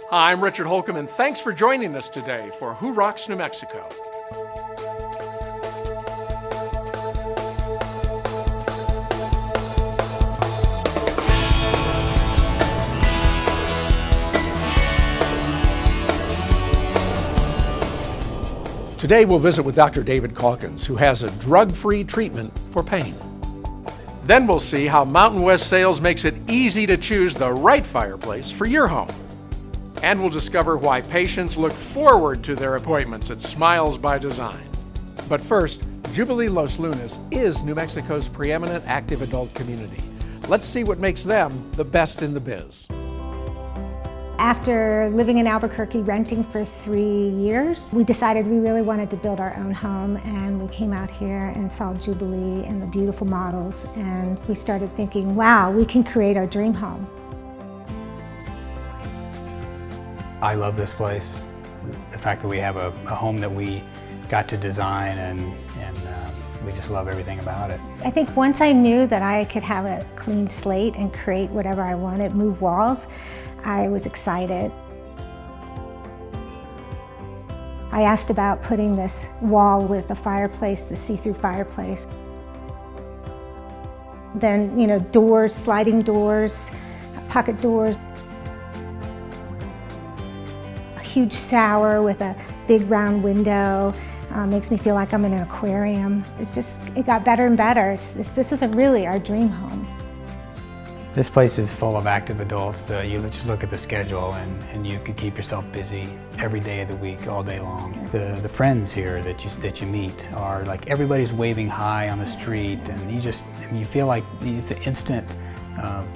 Hi, I'm Richard Holcomb, and thanks for joining us today for Who Rocks New Mexico? Today we'll visit with Dr. David Calkins, who has a drug-free treatment for pain. Then we'll see how Mountain West Sales makes it easy to choose the right fireplace for your home. And we'll discover why patients look forward to their appointments at Smiles by Design. But first, Jubilee Los Lunas is New Mexico's preeminent active adult community. Let's see what makes them the best in the biz. After living in Albuquerque, renting for 3 years, we decided we really wanted to build our own home, and we came out here and saw Jubilee and the beautiful models, and we started thinking, wow, we can create our dream home. I love this place. The fact that we have a home that we got to design, and we just love everything about it. I think once I knew that I could have a clean slate and create whatever I wanted, move walls, I was excited. I asked about putting this wall with a fireplace, the see-through fireplace. Then, doors, sliding doors, pocket doors. A huge shower with a big round window. Makes me feel like I'm in an aquarium. It got better and better. This is really our dream home. This place is full of active adults. You just look at the schedule and you could keep yourself busy every day of the week, all day long. The friends here that you meet are like everybody's waving hi on the street, and you feel like it's instant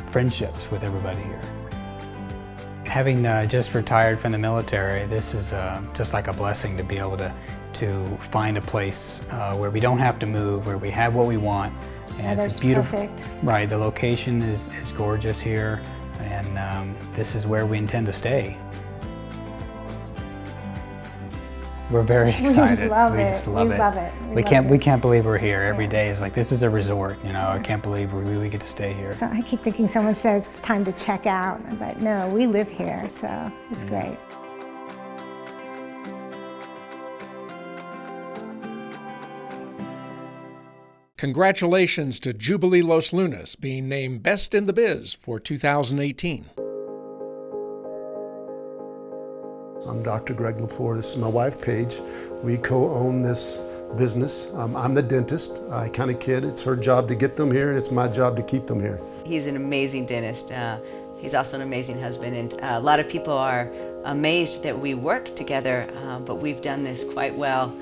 friendships with everybody here. Having just retired from the military, this is just like a blessing to be able to find a place where we don't have to move, where we have what we want. And it's beautiful. Perfect. Right, the location is gorgeous here, and this is where we intend to stay. We're very excited. We love we it. Just love we it. love it. We can't believe we're here every day. It's like this is a resort, I can't believe we get to stay here. So I keep thinking someone says it's time to check out, but no, we live here, so it's great. Congratulations to Jubilee Los Lunas being named Best in the Biz for 2018. I'm Dr. Greg Lepore. This is my wife, Paige. We co-own this business. I'm the dentist. I kind of kid. It's her job to get them here, and it's my job to keep them here. He's an amazing dentist. He's also an amazing husband, and a lot of people are amazed that we work together, but we've done this quite well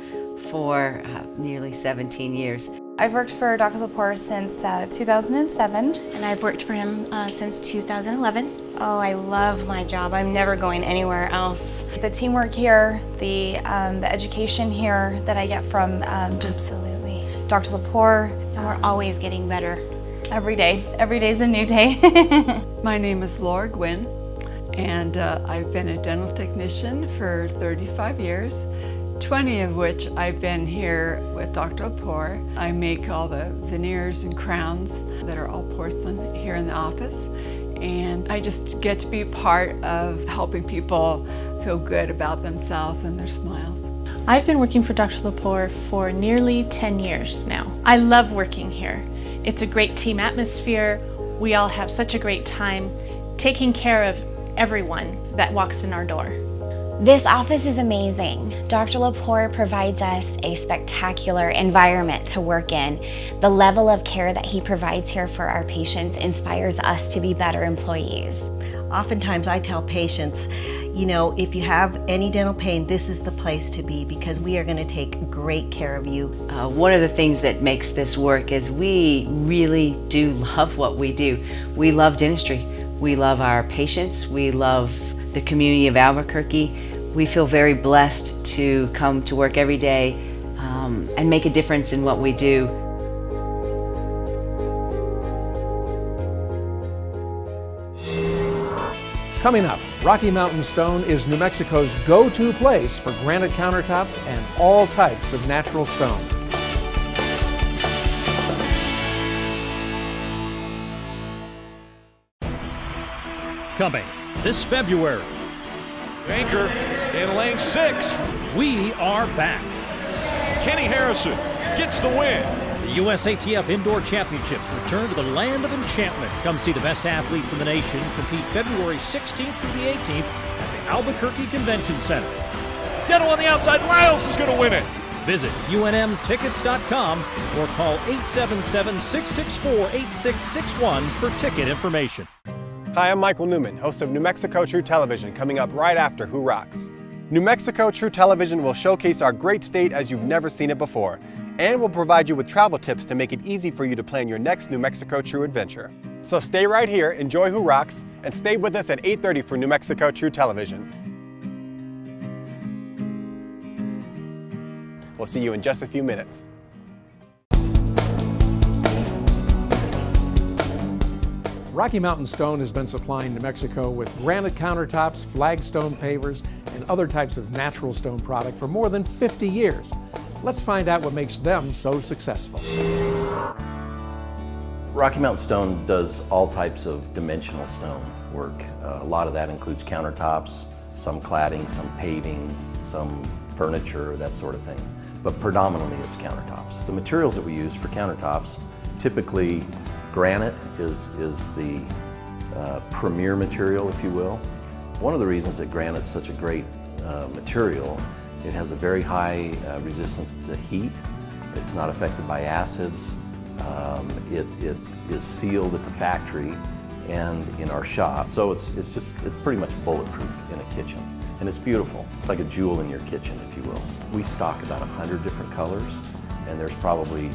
for nearly 17 years. I've worked for Dr. Lepore since 2007. And I've worked for him since 2011. Oh, I love my job. I'm never going anywhere else. The teamwork here, the education here that I get from Absolutely. Dr. Lepore. And we're always getting better. Every day. Every day's a new day. My name is Laura Gwynn, and I've been a dental technician for 35 years. 20 of which I've been here with Dr. Lepore. I make all the veneers and crowns that are all porcelain here in the office. And I just get to be part of helping people feel good about themselves and their smiles. I've been working for Dr. Lepore for nearly 10 years now. I love working here. It's a great team atmosphere. We all have such a great time taking care of everyone that walks in our door. This office is amazing. Dr. Lepore provides us a spectacular environment to work in. The level of care that he provides here for our patients inspires us to be better employees. Oftentimes I tell patients, if you have any dental pain, this is the place to be because we are going to take great care of you. One of the things that makes this work is we really do love what we do. We love dentistry. We love our patients. We love the community of Albuquerque. We feel very blessed to come to work every day and make a difference in what we do. Coming up, Rocky Mountain Stone is New Mexico's go-to place for granite countertops and all types of natural stone. coming this February. Anchor in lane 6. We are back. Kenny Harrison gets the win. The USATF Indoor Championships return to the land of enchantment. Come see the best athletes in the nation compete February 16th through the 18th at the Albuquerque Convention Center. Dental on the outside, Lyles is going to win it. Visit unmtickets.com or call 877-664-8661 for ticket information. Hi, I'm Michael Newman, host of New Mexico True Television, coming up right after Who Rocks. New Mexico True Television will showcase our great state as you've never seen it before, and will provide you with travel tips to make it easy for you to plan your next New Mexico True adventure. So stay right here, enjoy Who Rocks, and stay with us at 8:30 for New Mexico True Television. We'll see you in just a few minutes. Rocky Mountain Stone has been supplying New Mexico with granite countertops, flagstone pavers, and other types of natural stone product for more than 50 years. Let's find out what makes them so successful. Rocky Mountain Stone does all types of dimensional stone work. A lot of that includes countertops, some cladding, some paving, some furniture, that sort of thing. But predominantly it's countertops. The materials that we use for countertops, typically granite is the premier material, if you will. One of the reasons that granite's such a great material, it has a very high resistance to heat. It's not affected by acids. It is sealed at the factory and in our shop. So it's pretty much bulletproof in a kitchen. And it's beautiful. It's like a jewel in your kitchen, if you will. We stock about 100 different colors, and there's probably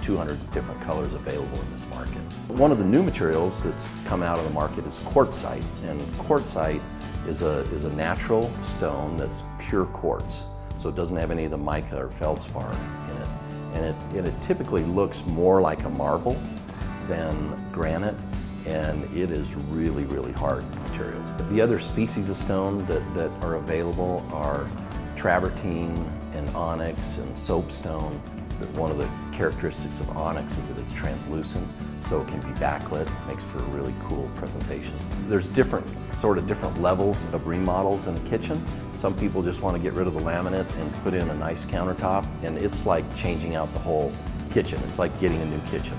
200 different colors available in this market. One of the new materials that's come out of the market is quartzite, and quartzite is a natural stone that's pure quartz, so it doesn't have any of the mica or feldspar in it, and it typically looks more like a marble than granite, and it is really, really hard material. The other species of stone that are available are travertine and onyx and soapstone. One of the characteristics of onyx is that it's translucent, so it can be backlit, makes for a really cool presentation. There's different levels of remodels in the kitchen. Some people just want to get rid of the laminate and put in a nice countertop, and it's like changing out the whole kitchen. It's like getting a new kitchen.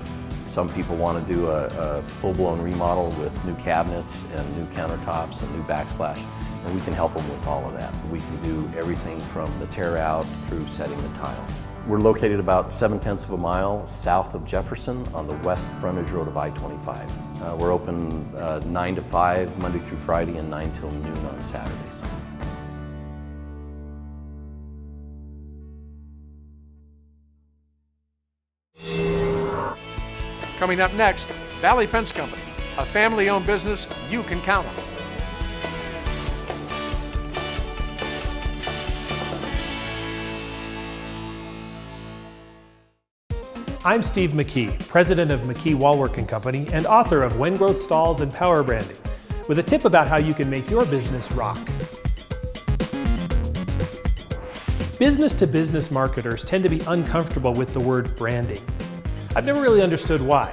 Some people want to do a full-blown remodel with new cabinets and new countertops and new backsplash, and we can help them with all of that. We can do everything from the tear out through setting the tile. We're located about 7/10 of a mile south of Jefferson on the west frontage road of I-25. We're open 9 to 5 Monday through Friday and 9 till noon on Saturdays. Coming up next, Valley Fence Company, a family-owned business you can count on. I'm Steve McKee, president of McKee Wallwork & Company and author of When Growth Stalls and Power Branding, with a tip about how you can make your business rock. Business-to-business marketers tend to be uncomfortable with the word branding. I've never really understood why.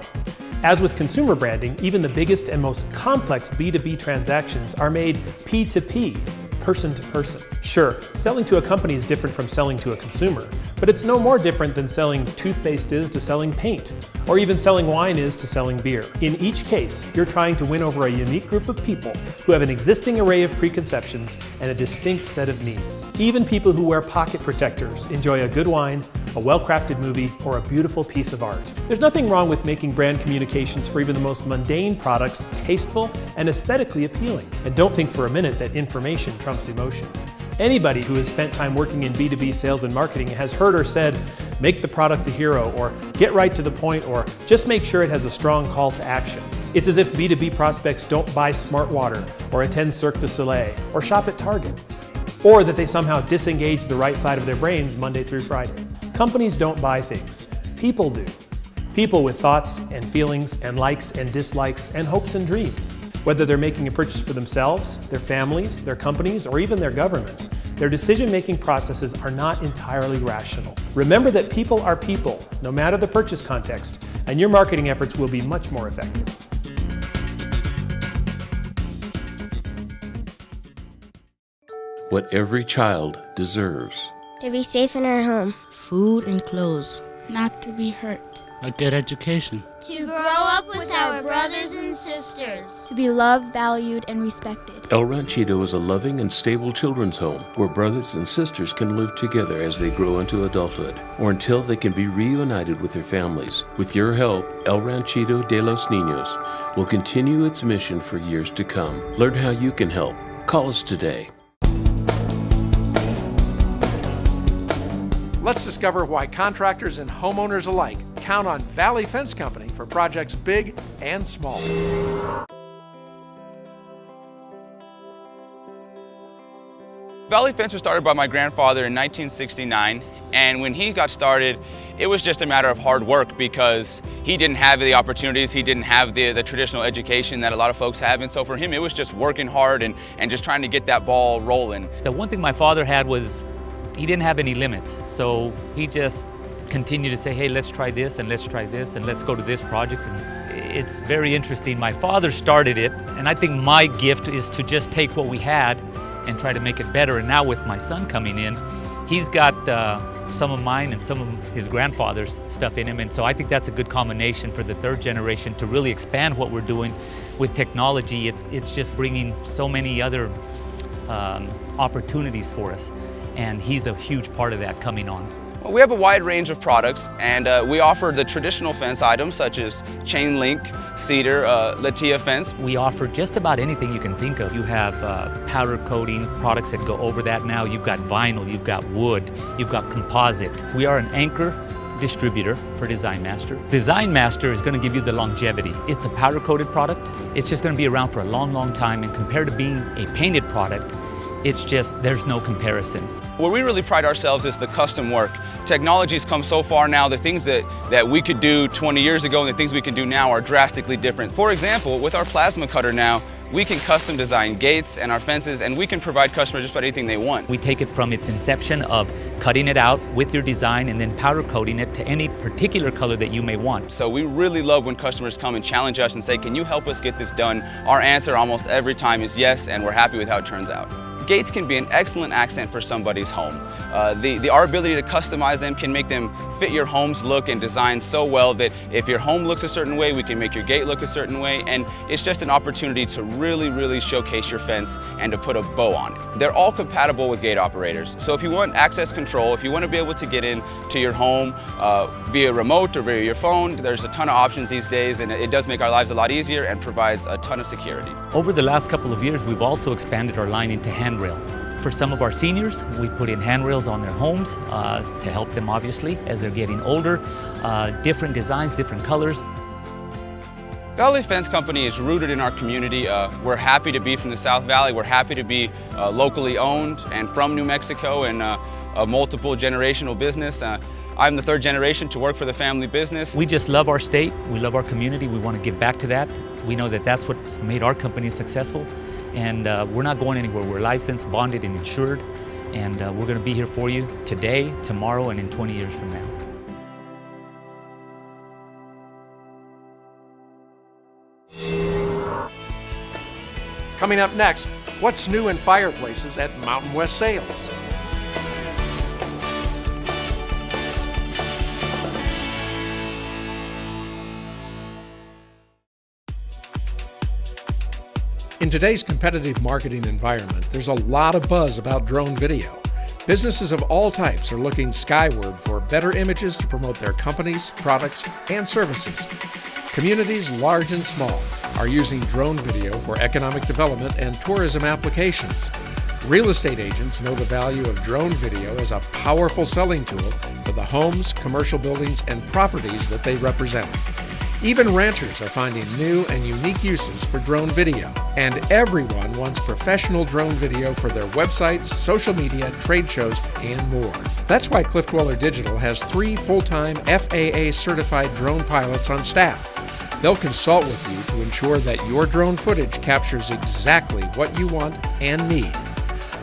As with consumer branding, even the biggest and most complex B2B transactions are made P2P, person to person. Sure, selling to a company is different from selling to a consumer, but it's no more different than selling toothpaste is to selling paint, or even selling wine is to selling beer. In each case, you're trying to win over a unique group of people who have an existing array of preconceptions and a distinct set of needs. Even people who wear pocket protectors enjoy a good wine, a well-crafted movie, or a beautiful piece of art. There's nothing wrong with making brand communications for even the most mundane products tasteful and aesthetically appealing. And don't think for a minute that information trumps emotion. Anybody who has spent time working in B2B sales and marketing has heard or said, make the product the hero, or get right to the point, or just make sure it has a strong call to action. It's as if B2B prospects don't buy Smart Water, or attend Cirque du Soleil, or shop at Target, or that they somehow disengage the right side of their brains Monday through Friday. Companies don't buy things, people do. People with thoughts and feelings and likes and dislikes and hopes and dreams. Whether they're making a purchase for themselves, their families, their companies, or even their government, their decision-making processes are not entirely rational. Remember that people are people, no matter the purchase context, and your marketing efforts will be much more effective. what every child deserves. To be safe in our home. Food and clothes. Not to be hurt. A good education. To grow up with our brothers and sisters. To be loved, valued, and respected. El Ranchito is a loving and stable children's home where brothers and sisters can live together as they grow into adulthood or until they can be reunited with their families. With your help, El Ranchito de los Niños will continue its mission for years to come. Learn how you can help. Call us today. Let's discover why contractors and homeowners alike count on Valley Fence Company for projects big and small. Valley Fence was started by my grandfather in 1969, and when he got started, it was just a matter of hard work because he didn't have the opportunities, he didn't have the traditional education that a lot of folks have, and so for him it was just working hard and just trying to get that ball rolling. The one thing my father had was he didn't have any limits, so he just continued to say, hey, let's try this and let's try this and let's go to this project. And it's very interesting. My father started it, and I think my gift is to just take what we had and try to make it better. And now with my son coming in, he's got some of mine and some of his grandfather's stuff in him, and so I think that's a good combination for the third generation to really expand what we're doing with technology. It's just bringing so many other opportunities for us, and he's a huge part of that coming on. Well, we have a wide range of products, and we offer the traditional fence items such as chain link, cedar, Latia fence. We offer just about anything you can think of. You have powder coating products that go over that now. You've got vinyl, you've got wood, you've got composite. We are an anchor distributor for Design Master. Design Master is going to give you the longevity. It's a powder coated product. It's just going to be around for a long, long time, and compared to being a painted product, it's just, there's no comparison. Where we really pride ourselves is the custom work. Technology's come so far now, the things that we could do 20 years ago and the things we can do now are drastically different. For example, with our plasma cutter now, we can custom design gates and our fences, and we can provide customers just about anything they want. We take it from its inception of cutting it out with your design and then powder coating it to any particular color that you may want. So we really love when customers come and challenge us and say, can you help us get this done? Our answer almost every time is yes, and we're happy with how it turns out. Gates can be an excellent accent for somebody's home. Our ability to customize them can make them fit your home's look and design so well that if your home looks a certain way, we can make your gate look a certain way, and it's just an opportunity to really, really showcase your fence and to put a bow on it. They're all compatible with gate operators. So if you want access control, if you want to be able to get into your home via remote or via your phone, there's a ton of options these days, and it does make our lives a lot easier and provides a ton of security. Over the last couple of years, we've also expanded our line into handrail. For some of our seniors, we put in handrails on their homes to help them, obviously, as they're getting older. Different designs, different colors. Valley Fence Company is rooted in our community. We're happy to be from the South Valley. We're happy to be locally owned and from New Mexico, and a multiple generational business. I'm the third generation to work for the family business. We just love our state. We love our community. We want to give back to that. We know that that's what's made our company successful. And we're not going anywhere. We're licensed, bonded, and insured. And we're going to be here for you today, tomorrow, and in 20 years from now. Coming up next, what's new in fireplaces at Mountain West Sales? In today's competitive marketing environment, there's a lot of buzz about drone video. Businesses of all types are looking skyward for better images to promote their companies, products, and services. Communities large and small are using drone video for economic development and tourism applications. Real estate agents know the value of drone video as a powerful selling tool for the homes, commercial buildings, and properties that they represent. Even ranchers are finding new and unique uses for drone video. And everyone wants professional drone video for their websites, social media, trade shows, and more. That's why Cliff Dweller Digital has 3 full-time FAA-certified drone pilots on staff. They'll consult with you to ensure that your drone footage captures exactly what you want and need.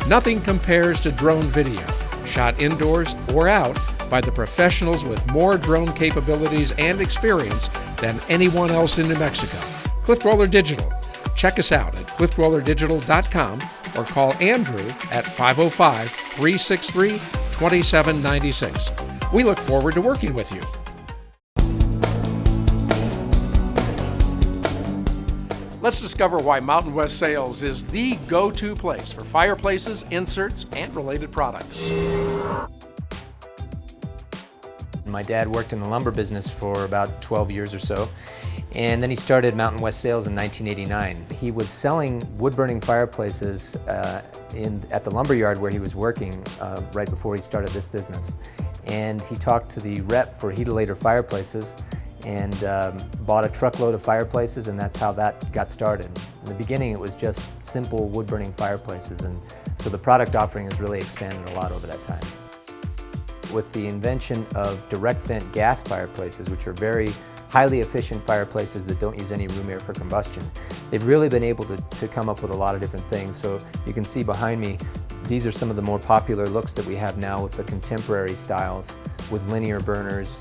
Nothing compares to drone video, shot indoors or out by the professionals with more drone capabilities and experience than anyone else in New Mexico. Cliff Dweller Digital. Check us out at cliffdwellerdigital.com or call Andrew at 505-363-2796. We look forward to working with you. Let's discover why Mountain West Sales is the go-to place for fireplaces, inserts, and related products. My dad worked in the lumber business for about 12 years or so, and then he started Mountain West Sales in 1989. He was selling wood-burning fireplaces at the lumber yard where he was working right before he started this business. And he talked to the rep for Heatilator Fireplaces and bought a truckload of fireplaces, and that's how that got started. In the beginning, it was just simple wood-burning fireplaces, and so the product offering has really expanded a lot over that time. With the invention of direct vent gas fireplaces, which are very highly efficient fireplaces that don't use any room air for combustion, they've really been able to come up with a lot of different things. So you can see behind me, these are some of the more popular looks that we have now with the contemporary styles, with linear burners,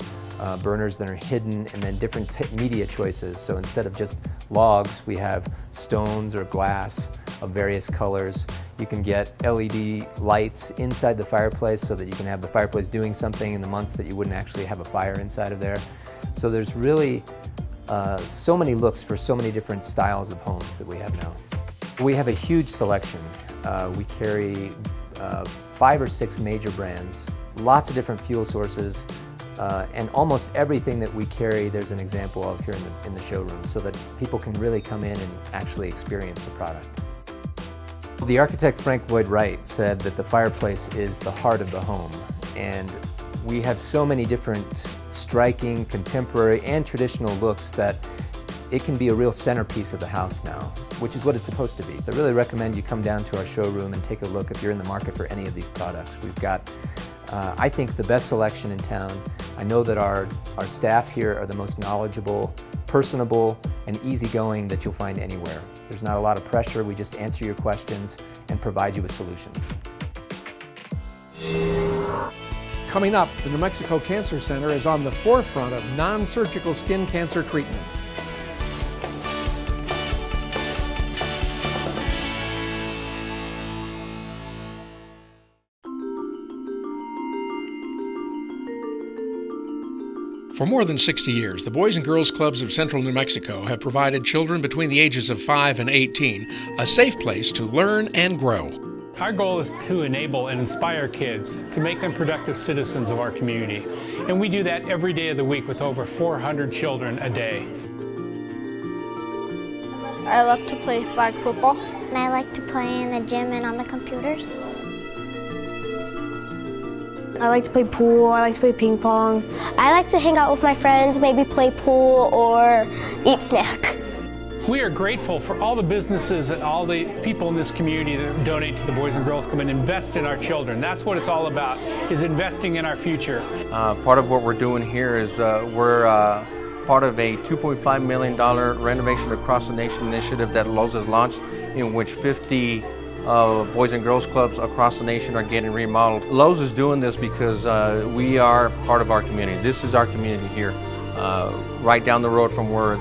burners that are hidden, and then different media choices. So instead of just logs, we have stones or glass of various colors. You can get LED lights inside the fireplace so that you can have the fireplace doing something in the months that you wouldn't actually have a fire inside of there. So there's really so many looks for so many different styles of homes that we have now. We have a huge selection. We carry 5 or 6 major brands, lots of different fuel sources, and almost everything that we carry there's an example of here in the showroom, so that people can really come in and actually experience the product. The architect Frank Lloyd Wright said that the fireplace is the heart of the home, and we have so many different striking, contemporary, and traditional looks that it can be a real centerpiece of the house now, which is what it's supposed to be. I really recommend you come down to our showroom and take a look if you're in the market for any of these products. We've got, I think, the best selection in town. I know that our staff here are the most knowledgeable, personable, and easygoing that you'll find anywhere. There's not a lot of pressure. We just answer your questions and provide you with solutions. Coming up, the New Mexico Cancer Center is on the forefront of non-surgical skin cancer treatment. For more than 60 years, the Boys and Girls Clubs of Central New Mexico have provided children between the ages of 5 and 18 a safe place to learn and grow. Our goal is to enable and inspire kids to make them productive citizens of our community. And we do that every day of the week with over 400 children a day. I love to play flag football. And I like to play in the gym and on the computers. I like to play pool, I like to play ping pong. I like to hang out with my friends, maybe play pool or eat snack. We are grateful for all the businesses and all the people in this community that donate to the Boys and Girls Club and invest in our children. That's what it's all about, is investing in our future. Part of what we're doing here is we're part of a $2.5 million renovation across the nation initiative that Lowe's has launched, in which 50 Boys and Girls Clubs across the nation are getting remodeled. Lowe's is doing this because we are part of our community. This is our community here. Right down the road from where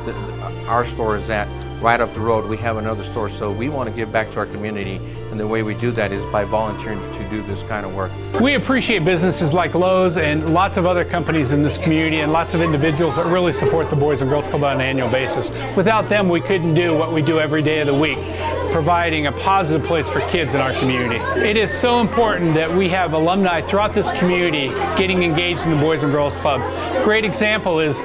our store is at, right up the road, we have another store. So we want to give back to our community, and the way we do that is by volunteering to do this kind of work. We appreciate businesses like Lowe's and lots of other companies in this community and lots of individuals that really support the Boys and Girls Club on an annual basis. Without them, we couldn't do what we do every day of the week, providing a positive place for kids in our community. It is so important that we have alumni throughout this community getting engaged in the Boys and Girls Club. Great example is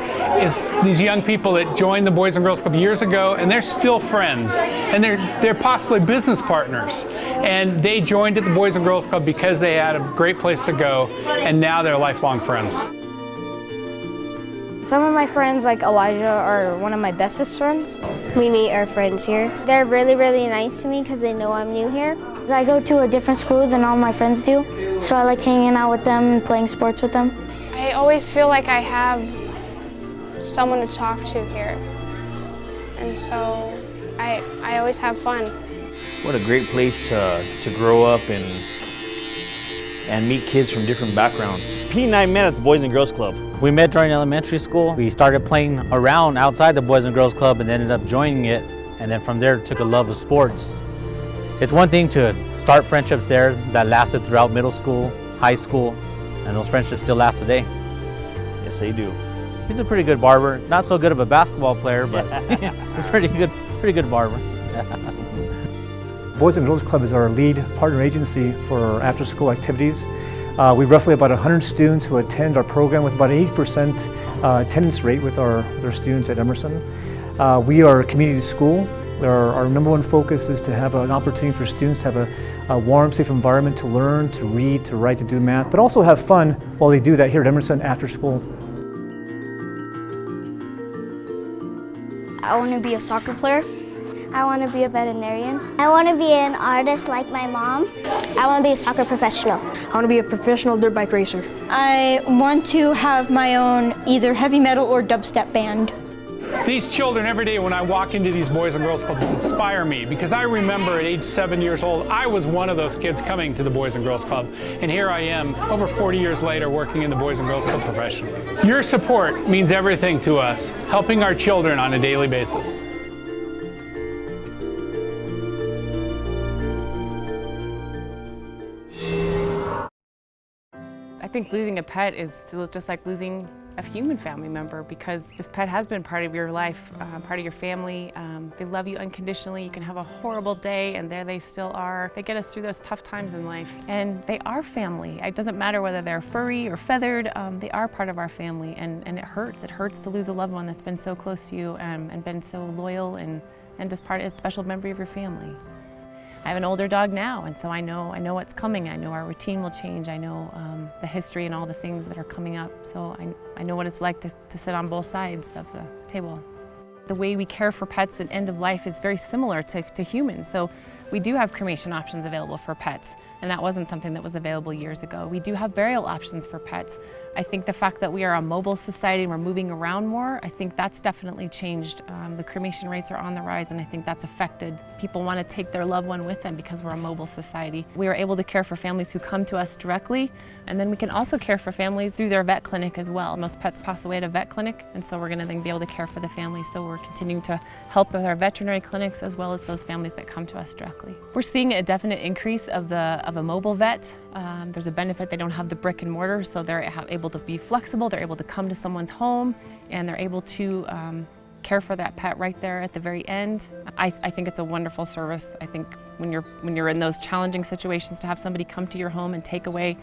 these young people that joined the Boys and Girls Club years ago, and they're still friends, and they're possibly business partners. And they joined at the Boys and Girls Club because they had a great place to go, and now they're lifelong friends. Some of my friends, like Elijah, are one of my bestest friends. We meet our friends here. They're really, really nice to me because they know I'm new here. I go to a different school than all my friends do, so I like hanging out with them and playing sports with them. I always feel like I have someone to talk to here, and so I always have fun. What a great place to grow up and meet kids from different backgrounds. Pete and I met at the Boys and Girls Club. We met during elementary school. We started playing around outside the Boys and Girls Club and ended up joining it, and then from there took a love of sports It's one thing to start friendships there that lasted throughout middle school, high school, and those friendships still last today. Yes, they do. He's a pretty good barber. Not so good of a basketball player, but he's pretty good barber. Boys and Girls Club is our lead partner agency for our after-school activities. We roughly about 100 students who attend our program with about an 80% attendance rate with their students at Emerson. We are a community school. Our number one focus is to have an opportunity for students to have a warm, safe environment to learn, to read, to write, to do math, but also have fun while they do that here at Emerson after school. I want to be a soccer player. I want to be a veterinarian. I want to be an artist like my mom. I want to be a soccer professional. I want to be a professional dirt bike racer. I want to have my own either heavy metal or dubstep band. These children, every day when I walk into these Boys and Girls Clubs, inspire me because I remember at age 7 years old, I was one of those kids coming to the Boys and Girls Club. And here I am, over 40 years later, working in the Boys and Girls Club professionally. Your support means everything to us, helping our children on a daily basis. I think losing a pet is still just like losing a human family member, because this pet has been part of your life, part of your family. They love you unconditionally. You can have a horrible day and there they still are. They get us through those tough times in life, and they are family. It doesn't matter whether they're furry or feathered, they are part of our family, and it hurts. It hurts to lose a loved one that's been so close to you and been so loyal and just a special member of your family. I have an older dog now, and so I know what's coming. I know our routine will change. I know the history and all the things that are coming up. So I know what it's like to sit on both sides of the table. The way we care for pets at end of life is very similar to humans. So we do have cremation options available for pets, and that wasn't something that was available years ago. We do have burial options for pets. I think the fact that we are a mobile society and we're moving around more, I think that's definitely changed. The cremation rates are on the rise, and I think that's affected. People want to take their loved one with them because we're a mobile society. We are able to care for families who come to us directly, and then we can also care for families through their vet clinic as well. Most pets pass away at a vet clinic, and so we're going to then be able to care for the families. So we're continuing to help with our veterinary clinics as well as those families that come to us directly. We're seeing a definite increase of a mobile vet. There's a benefit. They don't have the brick and mortar, so they're able to be flexible. They're able to come to someone's home, and they're able to care for that pet right there at the very end. I think it's a wonderful service. I think when you're in those challenging situations, to have somebody come to your home and take away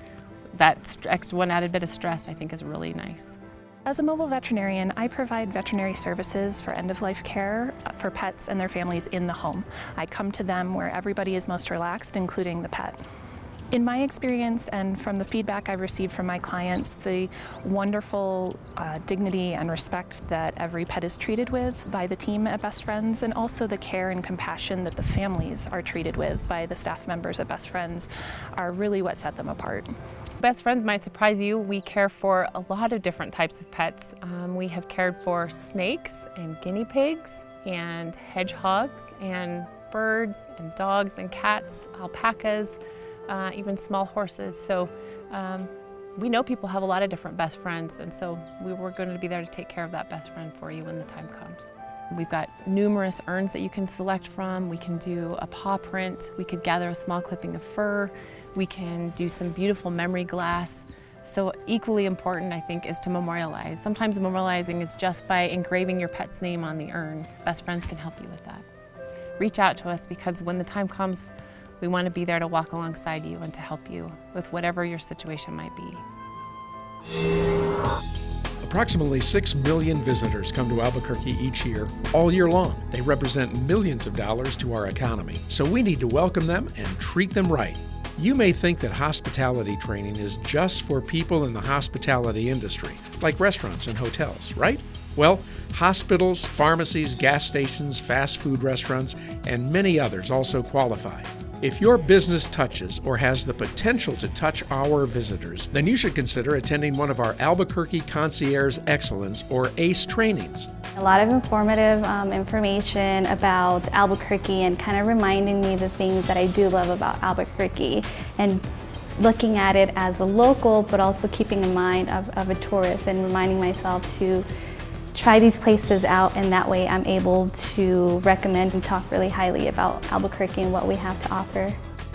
that one added bit of stress, I think is really nice. As a mobile veterinarian, I provide veterinary services for end-of-life care for pets and their families in the home. I come to them where everybody is most relaxed, including the pet. In my experience and from the feedback I've received from my clients, the wonderful dignity and respect that every pet is treated with by the team at Best Friends, and also the care and compassion that the families are treated with by the staff members at Best Friends, are really what set them apart. Best Friends might surprise you. We care for a lot of different types of pets. We have cared for snakes and guinea pigs and hedgehogs and birds and dogs and cats, alpacas, even small horses. So we know people have a lot of different best friends, and so we're going to be there to take care of that best friend for you when the time comes. We've got numerous urns that you can select from. We can do a paw print. We could gather a small clipping of fur. We can do some beautiful memory glass. So equally important, I think, is to memorialize. Sometimes memorializing is just by engraving your pet's name on the urn. Best Friends can help you with that. Reach out to us, because when the time comes, we want to be there to walk alongside you and to help you with whatever your situation might be. Approximately 6 million visitors come to Albuquerque each year, all year long. They represent millions of dollars to our economy, so we need to welcome them and treat them right. You may think that hospitality training is just for people in the hospitality industry, like restaurants and hotels, right? Well, hospitals, pharmacies, gas stations, fast food restaurants, and many others also qualify. If your business touches or has the potential to touch our visitors, then you should consider attending one of our Albuquerque Concierge Excellence or ACE trainings. A lot of informative information about Albuquerque, and kind of reminding me the things that I do love about Albuquerque, and looking at it as a local, but also keeping in mind of a tourist, and reminding myself to try these places out, and that way I'm able to recommend and talk really highly about Albuquerque and what we have to offer.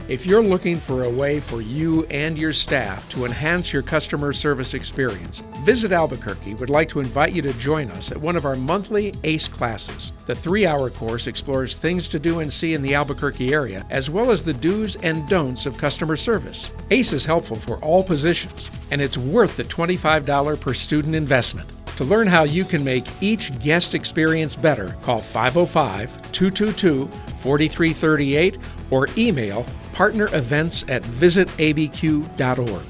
If you're looking for a way for you and your staff to enhance your customer service experience, Visit Albuquerque would like to invite you to join us at one of our monthly ACE classes. The 3-hour course explores things to do and see in the Albuquerque area, as well as the do's and don'ts of customer service. ACE is helpful for all positions, and it's worth the $25 per student investment. To learn how you can make each guest experience better, call 505-222-4338 or email partnerevents@visitabq.org.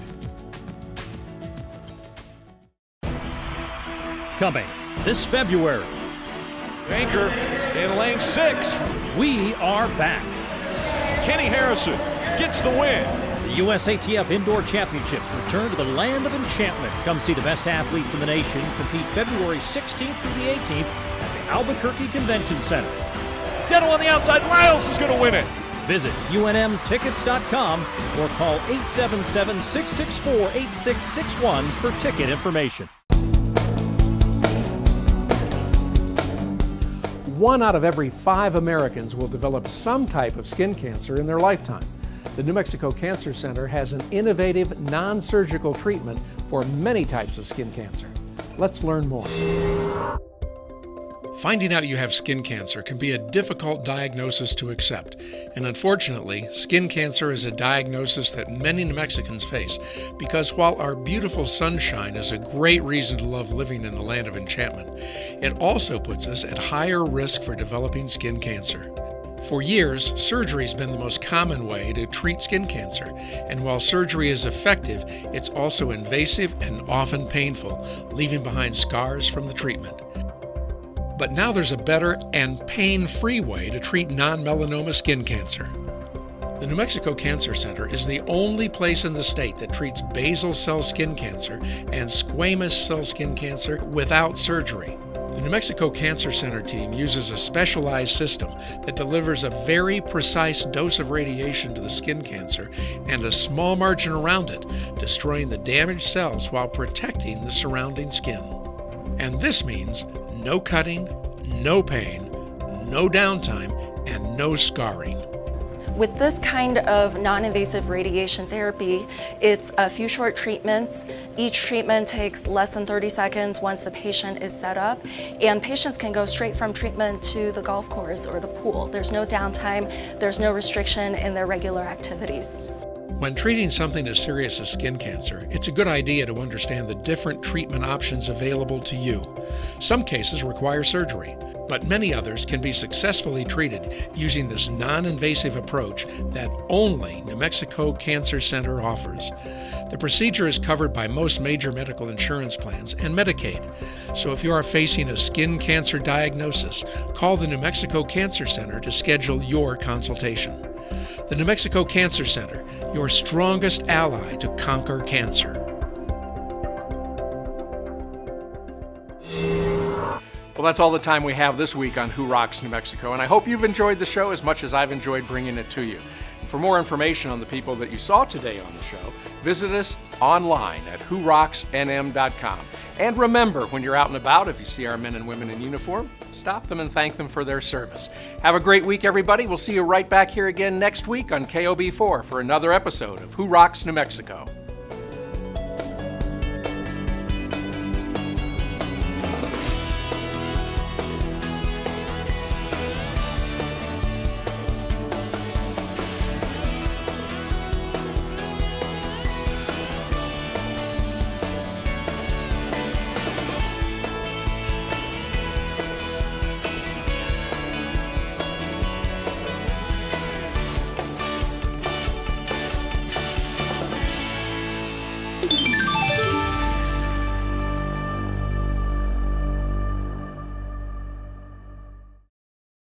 Coming this February. Anchor in lane 6. We are back. Kenny Harrison gets the win. The USATF Indoor Championships return to the land of enchantment. Come see the best athletes in the nation compete February 16th through the 18th at the Albuquerque Convention Center. Dental on the outside. Lyles is going to win it. Visit unmtickets.com or call 877-664-8661 for ticket information. 1 out of every 5 Americans will develop some type of skin cancer in their lifetime. The New Mexico Cancer Center has an innovative, non-surgical treatment for many types of skin cancer. Let's learn more. Finding out you have skin cancer can be a difficult diagnosis to accept, and unfortunately, skin cancer is a diagnosis that many New Mexicans face because while our beautiful sunshine is a great reason to love living in the land of enchantment, it also puts us at higher risk for developing skin cancer. For years, surgery has been the most common way to treat skin cancer, and while surgery is effective, it's also invasive and often painful, leaving behind scars from the treatment. But now there's a better and pain-free way to treat non-melanoma skin cancer. The New Mexico Cancer Center is the only place in the state that treats basal cell skin cancer and squamous cell skin cancer without surgery. The New Mexico Cancer Center team uses a specialized system that delivers a very precise dose of radiation to the skin cancer and a small margin around it, destroying the damaged cells while protecting the surrounding skin. And this means no cutting, no pain, no downtime, and no scarring. With this kind of non-invasive radiation therapy, it's a few short treatments. Each treatment takes less than 30 seconds once the patient is set up, and patients can go straight from treatment to the golf course or the pool. There's no downtime, there's no restriction in their regular activities. When treating something as serious as skin cancer, it's a good idea to understand the different treatment options available to you. Some cases require surgery, but many others can be successfully treated using this non-invasive approach that only New Mexico Cancer Center offers. The procedure is covered by most major medical insurance plans and Medicaid. So if you are facing a skin cancer diagnosis, call the New Mexico Cancer Center to schedule your consultation. The New Mexico Cancer Center, your strongest ally to conquer cancer. Well, that's all the time we have this week on Who Rocks New Mexico, and I hope you've enjoyed the show as much as I've enjoyed bringing it to you. For more information on the people that you saw today on the show, visit us online at whorocksnm.com. And remember, when you're out and about, if you see our men and women in uniform, stop them and thank them for their service. Have a great week, everybody. We'll see you right back here again next week on KOB4 for another episode of Who Rocks New Mexico.